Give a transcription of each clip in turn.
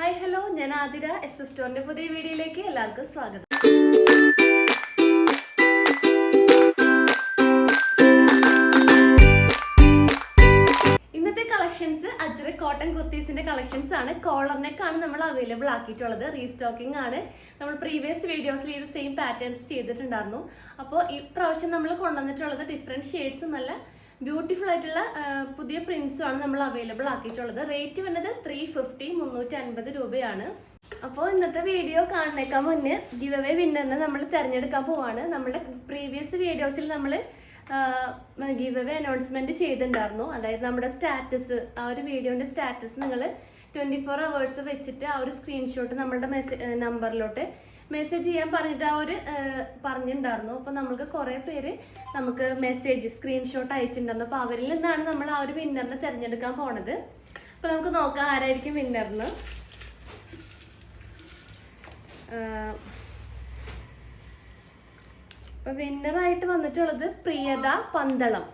Hi hello, ഞാൻ Athira. S സ്റ്റോറിന്റെ പുതിയ വീഡിയോയിലേക്ക് എല്ലാവർക്കും സ്വാഗതം. ഇന്നത്തെ കളക്ഷൻസ് അജ്രക് കോട്ടൺ കുർത്തീസിന്റെ കളക്ഷൻസ് ആണ്. കോളർ നെക്ക് ആണ് നമ്മൾ അവൈലബിൾ ആക്കിയിട്ടുള്ളത്. റീസ്റ്റോക്കിംഗ് ആണ്. നമ്മൾ പ്രീവിയസ് വീഡിയോസിൽ ഈ സെയിം പാറ്റേൺസ് ചെയ്തിട്ടുണ്ടായിരുന്നു. അപ്പോൾ ഈ പ്രാവശ്യം നമ്മൾ കൊണ്ടുവന്നിട്ടുള്ളത് ഡിഫറെന്റ് ഷെയ്ഡ്സും നല്ല ബ്യൂട്ടിഫുൾ ആയിട്ടുള്ള പുതിയ പ്രിന്റ്സും ആണ് നമ്മൾ അവൈലബിൾ ആക്കിയിട്ടുള്ളത്. റേറ്റ് വന്നത് 350 350 രൂപയാണ്. അപ്പോൾ ഇന്നത്തെ വീഡിയോ കാണുന്നേക്കാൻ മുന്നേ ഗിവ് അവേ വിന്നറിനെ നമ്മൾ തിരഞ്ഞെടുക്കാൻ പോവാണ്. നമ്മുടെ പ്രീവിയസ് വീഡിയോസിൽ നമ്മൾ ഗിവ് അവേ അനൗൺസ്മെന്റ് ചെയ്തിട്ടുണ്ടായിരുന്നു. അതായത് നമ്മുടെ സ്റ്റാറ്റസ്, ആ ഒരു വീഡിയോന്റെ സ്റ്റാറ്റസ് നിങ്ങൾ 24 hours വെച്ചിട്ട് ആ ഒരു സ്ക്രീൻഷോട്ട് നമ്മളുടെ നമ്പറിലോട്ട് മെസ്സേജ് ചെയ്യാൻ പറഞ്ഞിട്ട് പറഞ്ഞിട്ടുണ്ടായിരുന്നു. അപ്പോൾ നമ്മൾക്ക് കുറേ പേര് നമുക്ക് മെസ്സേജ് സ്ക്രീൻഷോട്ട് അയച്ചിട്ടുണ്ടായിരുന്നു. അപ്പോൾ അവരിൽ നിന്നാണ് നമ്മൾ ആ ഒരു വിന്നറിനെ തിരഞ്ഞെടുക്കാൻ പോണത്. അപ്പോൾ നമുക്ക് നോക്കാം ആരായിരിക്കും വിന്നറിന്. അപ്പോൾ വിന്നറായിട്ട് വന്നിട്ടുള്ളത് പ്രിയത പന്തളം.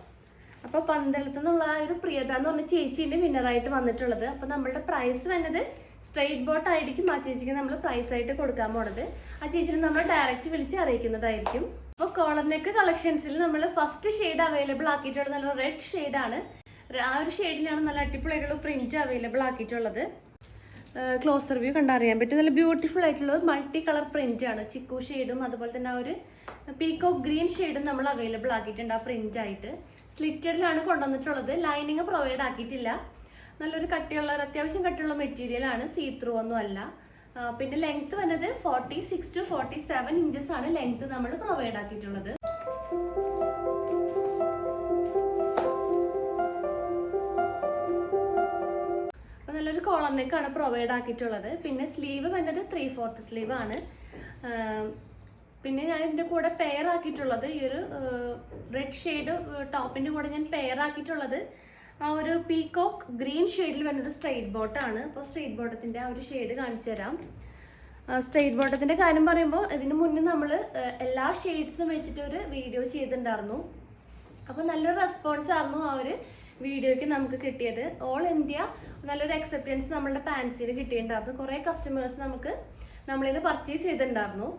അപ്പോൾ പന്തളത്തു നിന്നുള്ള ആ ഒരു പ്രിയത എന്ന് പറഞ്ഞ ചേച്ചീൻ്റെ വിന്നറായിട്ട് വന്നിട്ടുള്ളത്. അപ്പോൾ നമ്മളുടെ പ്രൈസ് വന്നത് സ്ട്രെയിറ്റ് ബോട്ട് ആയിരിക്കും. ആ ചേച്ചിക്ക് നമ്മൾ പ്രൈസ് ആയിട്ട് കൊടുക്കാൻ പോണത്. ആ ചേച്ചിനെ നമ്മൾ ഡയറക്റ്റ് വിളിച്ച് അറിയിക്കുന്നതായിരിക്കും. അപ്പോൾ കോളർ നെക്ക് കളക്ഷൻസിൽ നമ്മൾ ഫസ്റ്റ് ഷെയ്ഡ് അവൈലബിൾ ആക്കിയിട്ടുള്ളത് നല്ല റെഡ് ഷെയ്ഡാണ്. ആ ഒരു ഷെയ്ഡിലാണ് നല്ല അടിപൊളിയായിട്ടുള്ള പ്രിന്റ് അവൈലബിൾ ആക്കിയിട്ടുള്ളത്. ക്ലോസർ വ്യൂ കണ്ടറിയാൻ പറ്റും. നല്ല ബ്യൂട്ടിഫുൾ ആയിട്ടുള്ളത് മൾട്ടി കളർ പ്രിന്റ് ആണ്. ചിക്കു ഷെയ്ഡും അതുപോലെ തന്നെ ആ ഒരു പീകോക്ക് ഗ്രീൻ ഷെയ്ഡും നമ്മൾ അവൈലബിൾ ആക്കിയിട്ടുണ്ട് ആ പ്രിന്റ് ആയിട്ട്. സ്ലിറ്റഡിലാണ് കൊണ്ടുവന്നിട്ടുള്ളത്. ലൈനിങ് പ്രൊവൈഡ് ആക്കിയിട്ടില്ല. നല്ലൊരു കട്ടിയുള്ള, അത്യാവശ്യം കട്ടിയുള്ള മെറ്റീരിയൽ ആണ്. സീ ത്രൂ ഒന്നും അല്ല. പിന്നെ ലെങ്ത് വന്നത് 46 to 47 ഇഞ്ചസ് ആണ് ലെങ്ത് നമ്മൾ പ്രൊവൈഡ് ആക്കിയിട്ടുള്ളത്. അപ്പൊ നല്ലൊരു കോളർ നെക്കാണ് പ്രൊവൈഡ് ആക്കിയിട്ടുള്ളത്. പിന്നെ സ്ലീവ് വന്നത് 3/4 സ്ലീവ് ആണ്. പിന്നെ ഞാൻ ഇതിന്റെ കൂടെ പെയർ ആക്കിയിട്ടുള്ളത് ഈ ഒരു റെഡ് ഷെയ്ഡ് ടോപ്പിന്റെ കൂടെ ഞാൻ പെയർ ആക്കിയിട്ടുള്ളത് ആ ഒരു പീകോക്ക് ഗ്രീൻ ഷെയ്ഡിൽ വരുന്നൊരു സ്ട്രെയിറ്റ് ബോട്ടാണ്. അപ്പോൾ സ്ട്രെയിറ്റ് ബോട്ടത്തിന്റെ ആ ഒരു ഷെയ്ഡ് കാണിച്ചു തരാം. സ്ട്രെയിറ്റ് ബോട്ടത്തിന്റെ കാര്യം പറയുമ്പോൾ ഇതിന് മുന്നേ നമ്മൾ എല്ലാ ഷെയ്ഡ്സും വെച്ചിട്ട് ഒരു വീഡിയോ ചെയ്തിട്ടുണ്ടായിരുന്നു. അപ്പോൾ നല്ലൊരു റെസ്പോൺസ് ആയിരുന്നു ആ ഒരു വീഡിയോയ്ക്ക് നമുക്ക് കിട്ടിയത്. ഓൾ ഇന്ത്യ നല്ലൊരു അക്സെപ്റ്റൻസ് നമ്മളുടെ പാൻസിന് കിട്ടിയിട്ടുണ്ടായിരുന്നു. കുറേ കസ്റ്റമേഴ്സ് നമ്മളിത് പർച്ചേസ് ചെയ്തിട്ടുണ്ടായിരുന്നു.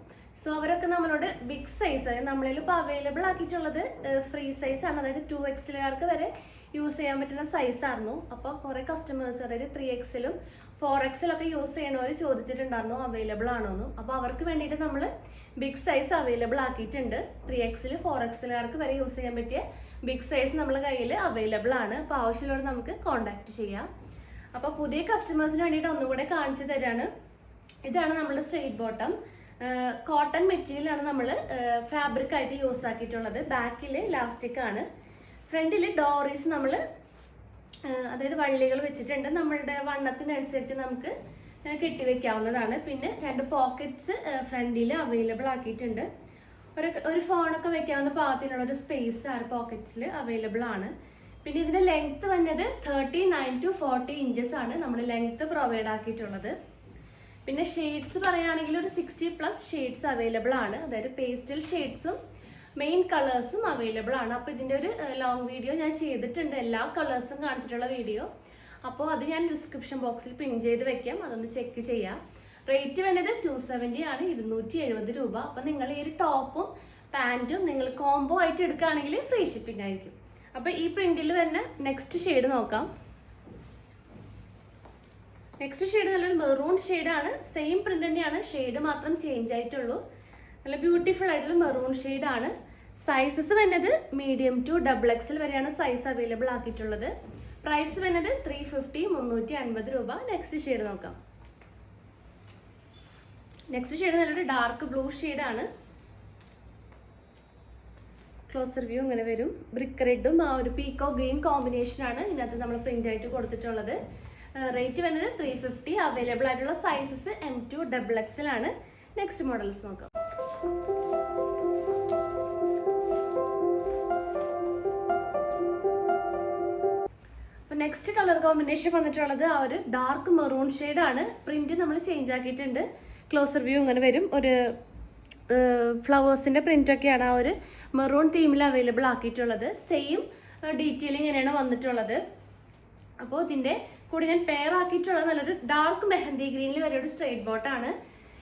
സോ അവരൊക്കെ നമ്മളോട് ബിഗ് സൈസ്, അതായത് നമ്മളിൽ ഇപ്പോൾ അവൈലബിൾ ആക്കിയിട്ടുള്ളത് ഫ്രീ സൈസ് ആണ്. അതായത് 2XL വരെ യൂസ് ചെയ്യാൻ പറ്റുന്ന സൈസ് ആയിരുന്നു. അപ്പോൾ കുറേ കസ്റ്റമേഴ്സ്, അതായത് 3XL 4XL ഒക്കെ യൂസ് ചെയ്യണവർ ചോദിച്ചിട്ടുണ്ടായിരുന്നു അവൈലബിൾ ആണോന്നും. അപ്പോൾ അവർക്ക് വേണ്ടിയിട്ട് നമ്മൾ ബിഗ് സൈസ് അവൈലബിൾ ആക്കിയിട്ടുണ്ട്. 3XL 4XL വരെ യൂസ് ചെയ്യാൻ പറ്റിയ ബിഗ് സൈസ് നമ്മളെ കയ്യിൽ അവൈലബിൾ ആണ്. അപ്പോൾ ആവശ്യമുള്ളവർ നമുക്ക് കോൺടാക്ട് ചെയ്യാം. അപ്പോൾ പുതിയ കസ്റ്റമേഴ്സിന് വേണ്ടിയിട്ട് ഒന്നുകൂടെ കാണിച്ചു തരാണ്. ഇതാണ് നമ്മുടെ സ്ട്രെയിറ്റ് ബോട്ടം. കോട്ടൺ മെറ്റീരിയൽ ആണ് നമ്മൾ ഫാബ്രിക് ആയിട്ട് യൂസ് ആക്കിയിട്ടുള്ളത്. ബാക്കിൽ ഇലാസ്റ്റിക് ആണ്. ഫ്രണ്ടിൽ ഡോറീസ് നമ്മൾ അതായത് വള്ളികൾ വെച്ചിട്ടുണ്ട്. നമ്മളുടെ വണ്ണത്തിനനുസരിച്ച് നമുക്ക് കെട്ടിവെക്കാവുന്നതാണ്. പിന്നെ 2 പോക്കറ്റ്സ് ഫ്രണ്ടിൽ അവൈലബിൾ ആക്കിയിട്ടുണ്ട്. ഒരു ഫോണൊക്കെ വെക്കാവുന്ന പാകത്തിനുള്ള ഒരു സ്പേസ് ആ പോക്കറ്റ്സിൽ അവൈലബിൾ ആണ്. പിന്നെ ഇതിന്റെ ലെങ്ത് വന്നത് 39 to 40 ഇഞ്ചസ് ആണ് നമ്മൾ ലെങ്ത് പ്രൊവൈഡ് ആക്കിയിട്ടുള്ളത്. പിന്നെ ഷെയ്ഡ്സ് പറയുകയാണെങ്കിൽ ഒരു 60+ ഷെയ്ഡ്സ് അവൈലബിൾ ആണ്. അതായത് പേസ്റ്റൽ ഷെയ്ഡ്സും മെയിൻ കളേഴ്സും അവൈലബിൾ ആണ്. അപ്പോൾ ഇതിൻ്റെ ഒരു ലോങ് വീഡിയോ ഞാൻ ചെയ്തിട്ടുണ്ട്, എല്ലാ കളേഴ്സും കാണിച്ചിട്ടുള്ള വീഡിയോ. അപ്പോൾ അത് ഞാൻ ഡിസ്ക്രിപ്ഷൻ ബോക്സിൽ പിൻ ചെയ്ത് വെക്കാം, അതൊന്ന് ചെക്ക് ചെയ്യാം. റേറ്റ് വരുന്നത് 270 ആണ്, 270 രൂപ. അപ്പോൾ നിങ്ങൾ ഈ ഒരു ടോപ്പും പാൻറ്റും നിങ്ങൾ കോംബോ ആയിട്ട് എടുക്കുകയാണെങ്കിൽ ഫ്രീ ഷിപ്പിംഗ് ആയിരിക്കും. അപ്പോൾ ഈ പ്രിന്റിൽ വരുന്ന നെക്സ്റ്റ് ഷെയ്ഡ് നോക്കാം. നെക്സ്റ്റ് ഷെയ്ഡ് നല്ലൊരു മെറൂൺ ഷെയ്ഡാണ്. സെയിം പ്രിന്റ് തന്നെയാണ്, ഷെയ്ഡ് മാത്രം ചേഞ്ച് ആയിട്ടുള്ളൂ. നല്ല ബ്യൂട്ടിഫുൾ ആയിട്ടുള്ള മെറൂൺ ഷെയ്ഡാണ്. സൈസസ് വരുന്നത് മീഡിയം ടു XXL വരെയാണ് സൈസ് അവൈലബിൾ ആക്കിയിട്ടുള്ളത്. പ്രൈസ് വരുന്നത് 350 350 രൂപ. നെക്സ്റ്റ് ഷെയ്ഡ് നോക്കാം. നെക്സ്റ്റ് ഷെയ്ഡ് നല്ലൊരു ഡാർക്ക് ബ്ലൂ ഷെയ്ഡാണ്. ക്ലോസർ വ്യൂ ഇങ്ങനെ വരും. ബ്രിക്ക് റെഡും ആ ഒരു പീകോ ഗ്രീൻ കോമ്പിനേഷനാണ് ഇതിനകത്ത് നമ്മൾ പ്രിന്റ് ആയിട്ട് കൊടുത്തിട്ടുള്ളത്. റേറ്റ് വരുന്നത് 350. അവൈലബിൾ ആയിട്ടുള്ള സൈസസ് M to XXL ആണ്. നെക്സ്റ്റ് മോഡൽസ് നോക്കാം. അപ്പോൾ നെക്സ്റ്റ് കളർ കോമ്പിനേഷൻ വന്നിട്ടുള്ളത് ആ ഒരു ഡാർക്ക് മെറൂൺ ഷെയ്ഡാണ്. പ്രിന്റ് നമ്മൾ ചേഞ്ച് ആക്കിയിട്ടുണ്ട്. ക്ലോസർ വ്യൂ ഇങ്ങനെ വരും. ഒരു ഫ്ലവേഴ്സിന്റെ പ്രിന്റ് ഒക്കെയാണ് ആ ഒരു മെറൂൺ തീമിൽ അവൈലബിൾ ആക്കിയിട്ടുള്ളത്. സെയിം ഡീറ്റെയിലിംഗ് ഇങ്ങനെയാണ് വന്നിട്ടുള്ളത്. അപ്പോൾ ഇതിൻ്റെ കൂടെ ഞാൻ പെയർ ആക്കിയിട്ടുള്ള നല്ലൊരു ഡാർക്ക് മെഹന്തി ഗ്രീനിൽ വരെ ഒരു സ്ട്രെയിറ്റ് ബോട്ടാണ്.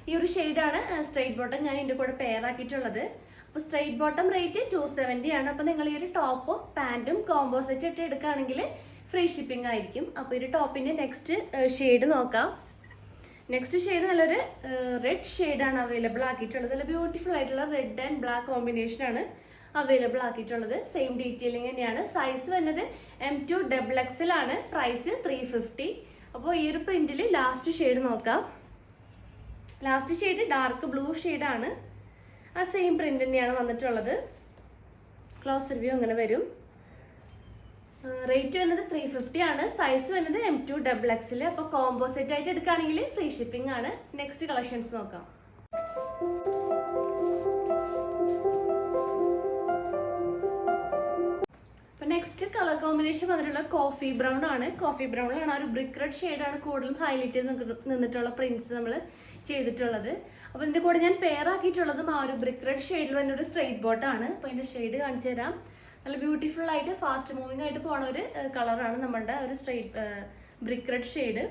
ഈ ഒരു ഷെയ്ഡാണ് സ്ട്രെയിറ്റ് ബോട്ടം ഞാൻ ഇതിൻ്റെ കൂടെ പെയർ ആക്കിയിട്ടുള്ളത്. അപ്പോൾ സ്ട്രെയിറ്റ് ബോട്ടം റേറ്റ് 270 ആണ്. അപ്പോൾ നിങ്ങൾ ഈ ഒരു ടോപ്പും പാൻറ്റും കോംബോ സെറ്റ് ഇട്ട് എടുക്കുകയാണെങ്കിൽ ഫ്രീ ഷിപ്പിംഗ് ആയിരിക്കും. അപ്പോൾ ഈ ഒരു ടോപ്പിൻ്റെ നെക്സ്റ്റ് ഷെയ്ഡ് നോക്കാം. നെക്സ്റ്റ് ഷെയ്ഡ് നല്ലൊരു റെഡ് ഷെയ്ഡാണ് അവൈലബിൾ ആക്കിയിട്ടുള്ളത്. നല്ല ബ്യൂട്ടിഫുൾ ആയിട്ടുള്ള റെഡ് ആൻഡ് ബ്ലാക്ക് കോമ്പിനേഷനാണ് അവൈലബിൾ ആക്കിയിട്ടുള്ളത്. സെയിം ഡീറ്റെയിലിംഗ് തന്നെയാണ്. സൈസ് വരുന്നത് M2 XXL ആണ്. പ്രൈസ് 350. അപ്പോൾ ഈ ഒരു പ്രിന്റിൽ ലാസ്റ്റ് ഷെയ്ഡ് നോക്കാം. ലാസ്റ്റ് ഷെയ്ഡ് ഡാർക്ക് ബ്ലൂ ഷെയ്ഡാണ്. ആ സെയിം പ്രിന്റ് തന്നെയാണ് വന്നിട്ടുള്ളത്. ക്ലോസ് റിവ്യൂ അങ്ങനെ വരും. റേറ്റ് വരുന്നത് 350 ആണ്. സൈസ് വരുന്നത് M2 XXL. അപ്പോൾ കോംബോ സെറ്റ് ആയിട്ട് എടുക്കുകയാണെങ്കിൽ ഫ്രീ ഷിപ്പിംഗ് ആണ്. നെക്സ്റ്റ് കളക്ഷൻസ് നോക്കാം. നെക്സ്റ്റ് കളർ കോമ്പിനേഷൻ വന്നിട്ടുള്ള കോഫി ബ്രൗൺ ആണ്. കോഫി ബ്രൗണിലാണ് ആ ഒരു ബ്രിക്ക് റെഡ് ഷെയ്ഡാണ് കൂടുതലും ഹൈലൈറ്റ് ചെയ്ത് നിന്നിട്ടുള്ള പ്രിന്റ്സ് നമ്മൾ ചെയ്തിട്ടുള്ളത്. അപ്പോൾ ഇതിൻ്റെ കൂടെ ഞാൻ പെയർ ആക്കിയിട്ടുള്ളതും ആ ഒരു ബ്രിക്ക് റെഡ് ഷെയ്ഡിൽ തന്നെ ഒരു സ്ട്രെയിറ്റ് ബോട്ടാണ്. അപ്പോൾ ഇതിൻ്റെ ഷെയ്ഡ് കാണിച്ചു തരാം. നല്ല ബ്യൂട്ടിഫുൾ ആയിട്ട് ഫാസ്റ്റ് മൂവിങ് ആയിട്ട് പോണ ഒരു കളറാണ് നമ്മളുടെ ഒരു സ്ട്രെയിറ്റ് ബ്രിക്ക് റെഡ് ഷെയ്ഡ്.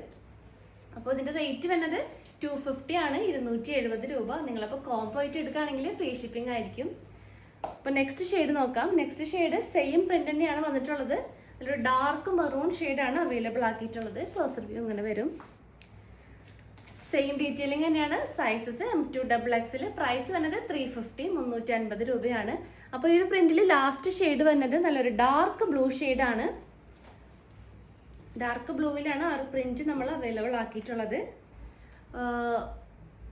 അപ്പോൾ ഇതിൻ്റെ റേറ്റ് വരുന്നത് 250 ആണ്. 270 രൂപ. നിങ്ങളപ്പോൾ കോംബോ ആയിട്ട് എടുക്കുകയാണെങ്കിൽ ഫ്രീ ഷിപ്പിംഗ് ആയിരിക്കും. അപ്പോൾ നെക്സ്റ്റ് ഷെയ്ഡ് നോക്കാം. നെക്സ്റ്റ് ഷെയ്ഡ് സെയിം പ്രിന്റ് തന്നെയാണ് വന്നിട്ടുള്ളത്. നല്ലൊരു ഡാർക്ക് മെറൂൺ ഷെയ്ഡാണ് അവൈലബിൾ ആക്കിയിട്ടുള്ളത്. ക്ലോസ് റിവ്യൂ അങ്ങനെ വരും. സെയിം ഡീറ്റെയിലിംഗ് തന്നെയാണ്. Sizes M2 XXL. പ്രൈസ് വരുന്നത് 350, 350 രൂപയാണ്. അപ്പോൾ ഈ ഒരു പ്രിന്റിൽ ലാസ്റ്റ് ഷെയ്ഡ് വരുന്നത് നല്ലൊരു ഡാർക്ക് ബ്ലൂ ഷെയ്ഡാണ്. ഡാർക്ക് ബ്ലൂവിലാണ് ആ ഒരു പ്രിന്റ് നമ്മൾ അവൈലബിൾ ആക്കിയിട്ടുള്ളത്.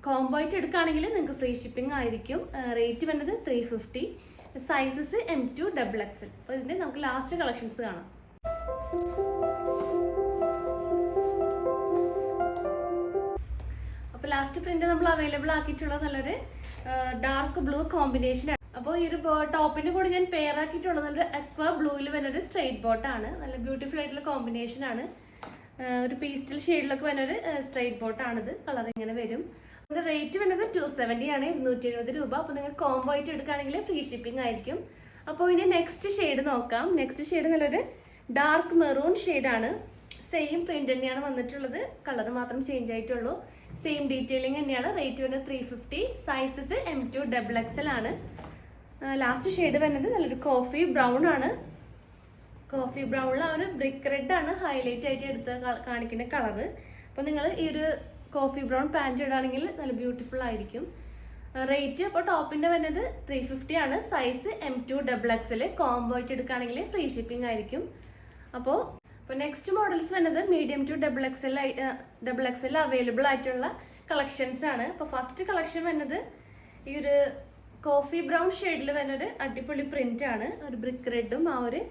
കോംബോ ആയിട്ട് എടുക്കുകയാണെങ്കിൽ നിങ്ങൾക്ക് ഫ്രീ ഷിപ്പിംഗ് ആയിരിക്കും. റേറ്റ് വരുന്നത് 350. Sizes M2 XXL. അപ്പോൾ ഇതിൻ്റെ നമുക്ക് ലാസ്റ്റ് കളക്ഷൻസ് കാണാം. അപ്പോൾ ലാസ്റ്റ് പ്രിന്റ് നമ്മൾ അവൈലബിൾ ആക്കിയിട്ടുള്ളത് നല്ലൊരു ഡാർക്ക് ബ്ലൂ കോമ്പിനേഷനാണ്. അപ്പോൾ ഈ ഒരു ടോപ്പിൻ്റെ കൂടെ ഞാൻ പെയർ ആക്കിയിട്ടുള്ളത് നല്ലൊരു അക്വ ബ്ലൂവിൽ വരുന്നൊരു സ്ട്രെയിറ്റ് ബോട്ടാണ്. നല്ല ബ്യൂട്ടിഫുൾ ആയിട്ടുള്ള കോമ്പിനേഷനാണ്. ഒരു പീസ്റ്റൽ ഷെയ്ഡിലൊക്കെ വരുന്നൊരു സ്ട്രെയിറ്റ് ബോട്ടാണിത്. കളർ ഇങ്ങനെ വരും. അതിൻ്റെ റേറ്റ് വരുന്നത് 270 ആണ്. 270 രൂപ. അപ്പോൾ നിങ്ങൾ കോംബോ ആയിട്ട് എടുക്കുകയാണെങ്കിൽ ഫ്രീ ഷിപ്പിംഗ് ആയിരിക്കും. അപ്പോൾ ഇനി നെക്സ്റ്റ് ഷെയ്ഡ് നോക്കാം. നെക്സ്റ്റ് ഷെയ്ഡ് നല്ലൊരു ഡാർക്ക് മെറൂൺ ഷെയ്ഡാണ്. സെയിം പ്രിന്റ് തന്നെയാണ് വന്നിട്ടുള്ളത്. കളർ മാത്രം ചേഞ്ച് ആയിട്ടുള്ളൂ. സെയിം ഡീറ്റെയിലിംഗ് തന്നെയാണ്. റേറ്റ് വരുന്നത് 350. സൈസസ് M2 XXL ആണ്. ലാസ്റ്റ് ഷെയ്ഡ് വരുന്നത് നല്ലൊരു കോഫി ബ്രൗൺ ആണ്. കോഫി ബ്രൗണിൽ ആ ഒരു ബ്രിക്ക് റെഡ് ആണ് ഹൈലൈറ്റ് ആയിട്ട് എടുത്ത് കാണിക്കുന്ന കളറ്. അപ്പോൾ നിങ്ങൾ ഈ ഒരു കോഫി ബ്രൗൺ പാൻറ് ഇടുകയാണെങ്കിൽ നല്ല ബ്യൂട്ടിഫുൾ ആയിരിക്കും. റേറ്റ് അപ്പോൾ ടോപ്പിൻ്റെ വരുന്നത് 350 ആണ്. Size M2 XXL. കോംബോ ആയിട്ട് എടുക്കുകയാണെങ്കിൽ ഫ്രീ ഷിപ്പിംഗ് ആയിരിക്കും. അപ്പോൾ നെക്സ്റ്റ് മോഡൽസ് വരുന്നത് മീഡിയം ടു XXL അവൈലബിൾ ആയിട്ടുള്ള കളക്ഷൻസ് ആണ്. അപ്പോൾ ഫസ്റ്റ് കളക്ഷൻ വരുന്നത് ഈ ഒരു കോഫി ബ്രൗൺ ഷെയ്ഡിൽ വരുന്നൊരു അടിപൊളി പ്രിന്റ് ആണ്. ഒരു ബ്രിക്ക് റെഡും ആ ഒരു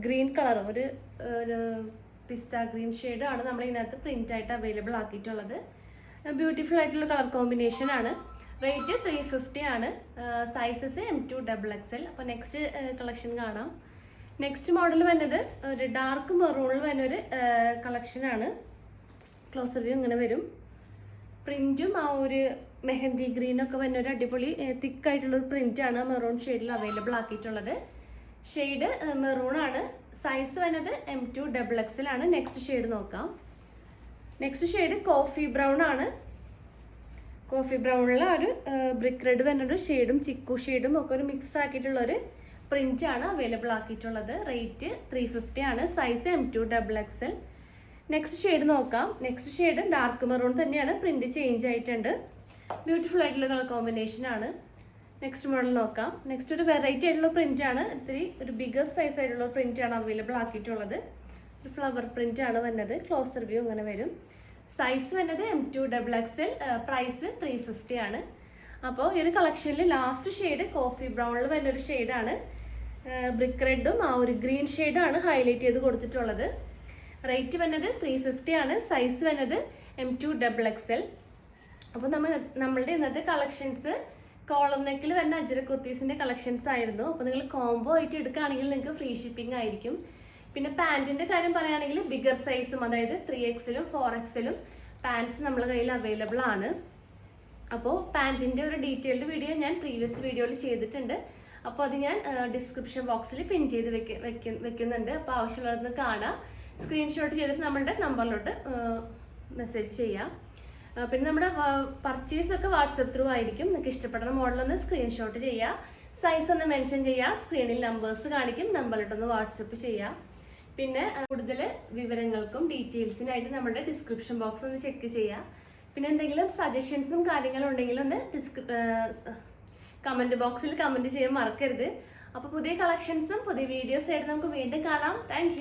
ഗ്രീൻ കളറും ഒരു പിസ്ത ഗ്രീൻ ഷെയ്ഡാണ് നമ്മൾ ഇതിനകത്ത് പ്രിന്റ് ആയിട്ട് അവൈലബിൾ ആക്കിയിട്ടുള്ളത്. ബ്യൂട്ടിഫുൾ ആയിട്ടുള്ള കളർ കോമ്പിനേഷൻ ആണ്. റേറ്റ് 350 ആണ്. Sizes M2 XXL. അപ്പോൾ നെക്സ്റ്റ് കളക്ഷൻ കാണാം. നെക്സ്റ്റ് മോഡൽ വരുന്നത് ഒരു ഡാർക്ക് മെറൂണിൽ വരുന്നൊരു കളക്ഷനാണ്. ക്ലോസ് റിവ്യൂ ഇങ്ങനെ വരും. പ്രിന്റും ആ ഒരു മെഹന്തി ഗ്രീനൊക്കെ വരുന്നൊരു അടിപൊളി തിക്കായിട്ടുള്ളൊരു പ്രിന്റാണ് മെറൂൺ ഷെയ്ഡിൽ അവൈലബിൾ ആക്കിയിട്ടുള്ളത്. ഷെയ്ഡ് മെറൂൺ ആണ്. സൈസ് വരുന്നത് M2 XXL ആണ്. നെക്സ്റ്റ് ഷെയ്ഡ് നോക്കാം. നെക്സ്റ്റ് ഷെയ്ഡ് കോഫി ബ്രൗൺ ആണ്. കോഫി ബ്രൗണിൽ ഒരു ബ്രിക്ക് റെഡ് വരുന്നൊരു ഷെയ്ഡും ചിക്കു ഷെയ്ഡും ഒക്കെ ഒരു മിക്സ് ആക്കിയിട്ടുള്ളൊരു പ്രിന്റ് ആണ് അവൈലബിൾ ആക്കിയിട്ടുള്ളത്. റേറ്റ് 350 ആണ്. Size M2 XXL. Next shade നോക്കാം. നെക്സ്റ്റ് ഷെയ്ഡ് ഡാർക്ക് മെറൂൺ തന്നെയാണ്. പ്രിന്റ് ചേഞ്ച് ആയിട്ടുണ്ട്. ബ്യൂട്ടിഫുൾ ആയിട്ടുള്ള കളർ കോമ്പിനേഷൻ ആണ്. നെക്സ്റ്റ് മോഡൽ നോക്കാം. നെക്സ്റ്റ് ഒരു വെറൈറ്റി ആയിട്ടുള്ള പ്രിന്റ് ആണ്. ഇത്തിരി ഒരു ബിഗർ സൈസ് ആയിട്ടുള്ള പ്രിന്റ് ആണ് അവൈലബിൾ ആക്കിയിട്ടുള്ളത്. ഒരു ഫ്ലവർ പ്രിന്റ് ആണ് വന്നത്. ക്ലോസ് റിവ്യൂ അങ്ങനെ വരും. സൈസ് വരുന്നത് M2 XXL. പ്രൈസ് 350 ആണ്. അപ്പോൾ ഈ ഒരു കളക്ഷനിൽ ലാസ്റ്റ് ഷെയ്ഡ് കോഫി ബ്രൗണിൽ വരുന്നൊരു ഷെയ്ഡാണ്. ബ്രിക്ക് റെഡും ആ ഒരു ഗ്രീൻ ഷെയ്ഡാണ് ഹൈലൈറ്റ് ചെയ്ത് കൊടുത്തിട്ടുള്ളത്. റേറ്റ് വരുന്നത് 350 ആണ്. സൈസ് വരുന്നത് M2 XXL. അപ്പോൾ നമ്മളുടെ ഇന്നത്തെ കളക്ഷൻസ് കോളർ നെക്കിൽ വരുന്ന അജ്ര കുർത്തീസിൻ്റെ കളക്ഷൻസ് ആയിരുന്നു. അപ്പോൾ നിങ്ങൾ കോംബോ ആയിട്ട് എടുക്കുകയാണെങ്കിൽ നിങ്ങൾക്ക് ഫ്രീ ഷിപ്പിംഗ് ആയിരിക്കും. പിന്നെ പാൻറ്റിൻ്റെ കാര്യം പറയുകയാണെങ്കിൽ ബിഗർ സൈസും അതായത് 3XL 4XL പാൻറ്റ്സ് നമ്മുടെ കയ്യിൽ അവൈലബിൾ ആണ്. അപ്പോൾ പാൻറ്റിൻ്റെ ഒരു ഡീറ്റെയിൽഡ് വീഡിയോ ഞാൻ പ്രീവിയസ് വീഡിയോയിൽ ചെയ്തിട്ടുണ്ട്. അപ്പോൾ അത് ഞാൻ ഡിസ്ക്രിപ്ഷൻ ബോക്സിൽ പിൻ ചെയ്ത് വെക്കുന്നുണ്ട്. അപ്പോൾ ആവശ്യമുള്ളതൊന്ന് കാണാം. സ്ക്രീൻഷോട്ട് ചെയ്തിട്ട് നമ്മളുടെ നമ്പറിലോട്ട് മെസ്സേജ് ചെയ്യാം. പിന്നെ നമ്മുടെ പർച്ചേസ് ഒക്കെ വാട്സപ്പ് ത്രൂ ആയിരിക്കും. നിങ്ങൾക്ക് ഇഷ്ടപ്പെടുന്ന മോഡലൊന്ന് സ്ക്രീൻഷോട്ട് ചെയ്യുക, സൈസ് ഒന്ന് മെൻഷൻ ചെയ്യുക, സ്ക്രീനിൽ നമ്പേഴ്സ് കാണിക്കും, നമ്പറിലോട്ടൊന്ന് വാട്സപ്പ് ചെയ്യുക. പിന്നെ കൂടുതൽ വിവരങ്ങൾക്കും ഡീറ്റെയിൽസിനായിട്ട് നമ്മുടെ ഡിസ്ക്രിപ്ഷൻ ബോക്സ് ഒന്ന് ചെക്ക് ചെയ്യുക. പിന്നെ എന്തെങ്കിലും സജഷൻസും കാര്യങ്ങളും ഉണ്ടെങ്കിൽ ഒന്ന് കമൻറ്റ് ബോക്സിൽ കമൻറ്റ് ചെയ്യാൻ മറക്കരുത്. അപ്പോൾ പുതിയ കളക്ഷൻസും പുതിയ വീഡിയോസ് ആയിട്ട് നമുക്ക് വീണ്ടും കാണാം. താങ്ക്